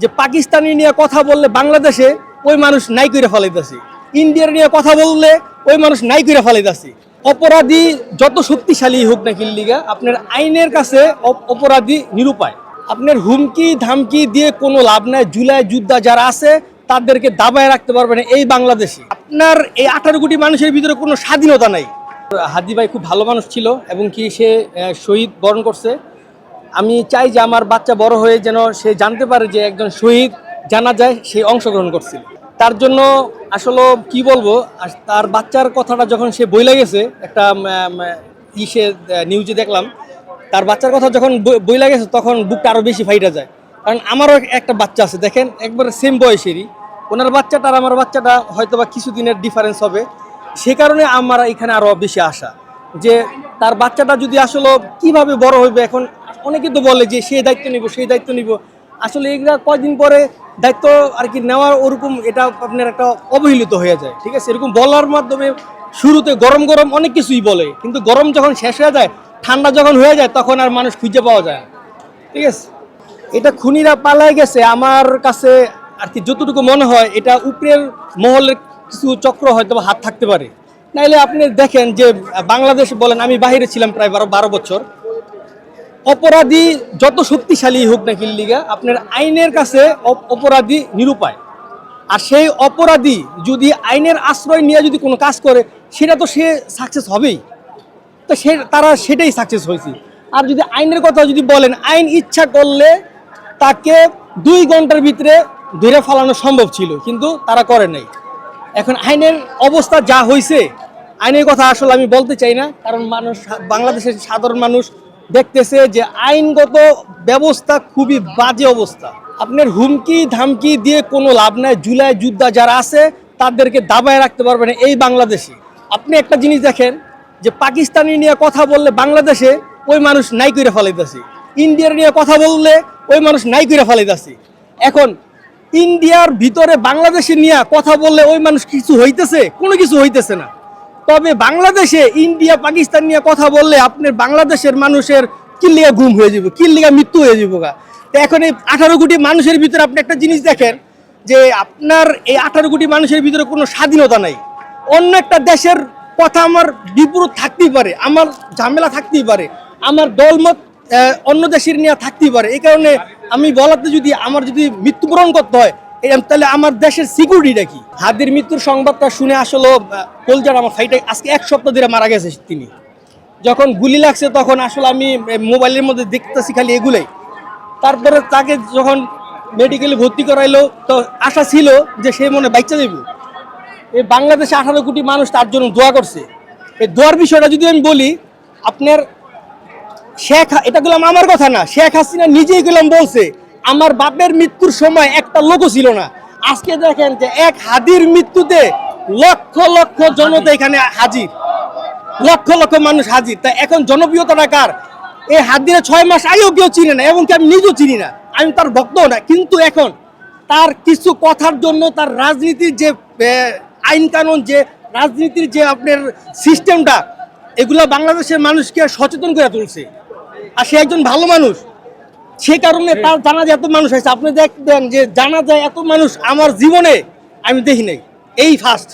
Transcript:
যে পাকিস্তানি নিয়ে কথা বললে বাংলাদেশে ওই মানুষ নাই করে ফেলাইতেছে, ইন্ডিয়ার নিয়ে কথা বললে ওই মানুষ নাই করে ফেলাইতেছে। অপরাধী যত শক্তিশালী হোক না কিল্লিগা, আপনার আইনের কাছে অপরাধী নিরুপায়। আপনার হুমকি ধামকি দিয়ে কোনো লাভ নাই। জুলাই যোদ্ধা যারা আছে তাদেরকে দাবায় রাখতে পারবেন এই বাংলাদেশে। আপনার এই 18 কোটি মানুষের ভিতরে কোনো স্বাধীনতা নাই। হাদি ভাই খুব ভালো মানুষ ছিল এবং কি সে শহীদ বরণ করছে। আমি চাই যে আমার বাচ্চা বড় হয়ে যেন সে জানতে পারে যে একজন শহীদ জানাজায় সে অংশগ্রহণ করছিল। তার জন্য আসলে কি বলবো, তার বাচ্চার কথাটা যখন সে বইলা গেছে, একটা সে নিউজে দেখলাম তার বাচ্চার কথা যখন বইলা গেছে তখন বুকটা আরও বেশি ফাইটা যায়। কারণ আমারও একটা বাচ্চা আছে, দেখেন একবার সেম বয়সেরই। ওনার বাচ্চাটা আর আমার বাচ্চাটা হয়তো বা কিছুদিনের ডিফারেন্স হবে, সে কারণে আমার এখানে আরও বেশি আশা যে তার বাচ্চাটা যদি আসলে কিভাবে বড় হইবে। এখন অনেকে তো বলে যে সেই দায়িত্ব নিব সেই দায়িত্ব নিব, আসলে এগুলা কয়দিন পরে দায়িত্ব আর কি নেওয়ার ওরকম এটা আপনার একটা অবহেলিত হয়ে যায়। ঠিক আছে, এরকম বলার মাধ্যমে শুরুতে গরম গরম অনেক কিছুই বলে, কিন্তু গরম যখন শেষ হয়ে যায়, ঠান্ডা যখন হয়ে যায়, তখন আর মানুষ খুঁজে পাওয়া যায়। ঠিক আছে, এটা খুনিরা পালায় গেছে আমার কাছে আর কি যতটুকু মনে হয়, এটা উপরের মহলের কিছু চক্র হয়তো হাত থাকতে পারে। নাইলে আপনি দেখেন যে বাংলাদেশ বলেন, আমি বাইরে ছিলাম প্রায় 12 বছর। অপরাধী যত শক্তিশালী হোক না কিল্লিগা, আপনার আইনের কাছে অপরাধী নিরুপায়। আর সেই অপরাধী যদি আইনের আশ্রয় নিয়ে যদি কোনো কাজ করে, সেটা তো সে সাকসেস হবেই। তো তারা সেটাই সাকসেস হয়েছে। আর যদি আইনের কথা যদি বলেন, আইন ইচ্ছা করলে তাকে 2 ঘন্টার ভিতরে ধরে ফেলানো সম্ভব ছিল, কিন্তু তারা করে নাই। এখন আইনের অবস্থা যা হয়েছে, আইনের কথা আসলে আমি বলতে চাই না, কারণ মানুষ, বাংলাদেশের সাধারণ মানুষ দেখতেছে যে আইনগত ব্যবস্থা খুবই বাজে অবস্থা। আপনার হুমকি ধামকি দিয়ে কোনো লাভ নাই। জুলাই যোদ্ধা যারা আছে তাদেরকে দাবায় রাখতে পারবেন এই বাংলাদেশে। আপনি একটা জিনিস দেখেন যে পাকিস্তানি নিয়ে কথা বললে বাংলাদেশে ওই মানুষ নাই করে ফেলাইতেছে, ইন্ডিয়ার নিয়ে কথা বললে ওই মানুষ নাই করে ফেলাইতেছে। এখন ইন্ডিয়ার ভিতরে বাংলাদেশে নিয়ে কথা বললে ওই মানুষ কিছু হইতেছে? কোনো কিছু হইতেছে না। তবে বাংলাদেশে ইন্ডিয়া পাকিস্তান নিয়ে কথা বললে আপনার বাংলাদেশের মানুষের কিল্লিগা গুম হয়ে যাবে, কিল্লিগা মৃত্যু হয়ে যাবো গা। তো এখন এই 18 কোটি মানুষের ভিতরে আপনি একটা জিনিস দেখেন যে আপনার এই 18 কোটি মানুষের ভিতরে কোনো স্বাধীনতা নাই। অন্য একটা দেশের কথা আমার বিপরীত থাকতেই পারে, আমার ঝামেলা থাকতেই পারে, আমার দলমত অন্য দেশের নিয়ে থাকতেই পারে। এই কারণে আমি বলাতে যদি আমার যদি মৃত্যুবরণ করতে হয়, তাহলে আমার দেশের সিকিউরিটিটা কি? হাদির মৃত্যুর সংবাদটা শুনে আসলে কলজার আমার ফাইটে। আজকে 1 সপ্তাহ ধরে মারা গেছে তিনি। যখন গুলি লাগছে তখন আসলে আমি মোবাইলের মধ্যে দেখতেছি খালি এগুলোই। তারপরে তাকে যখন মেডিকেলে ভর্তি করাইলো, তো আশা ছিল যে সে মনে বাচ্চা দেব। এই বাংলাদেশে 18 কোটি মানুষ তার জন্য দোয়া করছে। এই দোয়ার বিষয়টা যদি আমি বলি, আপনার এটা গেলাম আমার কথা না, শেখ হাসিনা নিজেই গেলাম বলছে আমার বাপের মৃত্যুর সময় একটা লোকও ছিল না। আজকে দেখেন যে এক হাদির মৃত্যুতে লক্ষ লক্ষ জনতা এখানে হাজির, লক্ষ লক্ষ মানুষ হাজির। তা এখন জনপ্রিয়তাটা কার? এই হাদিরে 6 মাস আগেও কেউ চিনে না, এমনকি আমি নিজেও চিনি না, আমি তার ভক্তও না। কিন্তু এখন তার কিছু কথার জন্য তার রাজনীতির যে আইন কানুন, যে রাজনীতির যে আপনার সিস্টেমটা, এগুলো বাংলাদেশের মানুষকে সচেতন করে তুলছে। আর সে একজন ভালো মানুষ, সে কারণে তার জানাজায় এত মানুষ হয়েছে। আপনি দেখবেন যে জানাজায় এত মানুষ আমার জীবনে আমি দেখি নাই, এই ফার্স্ট।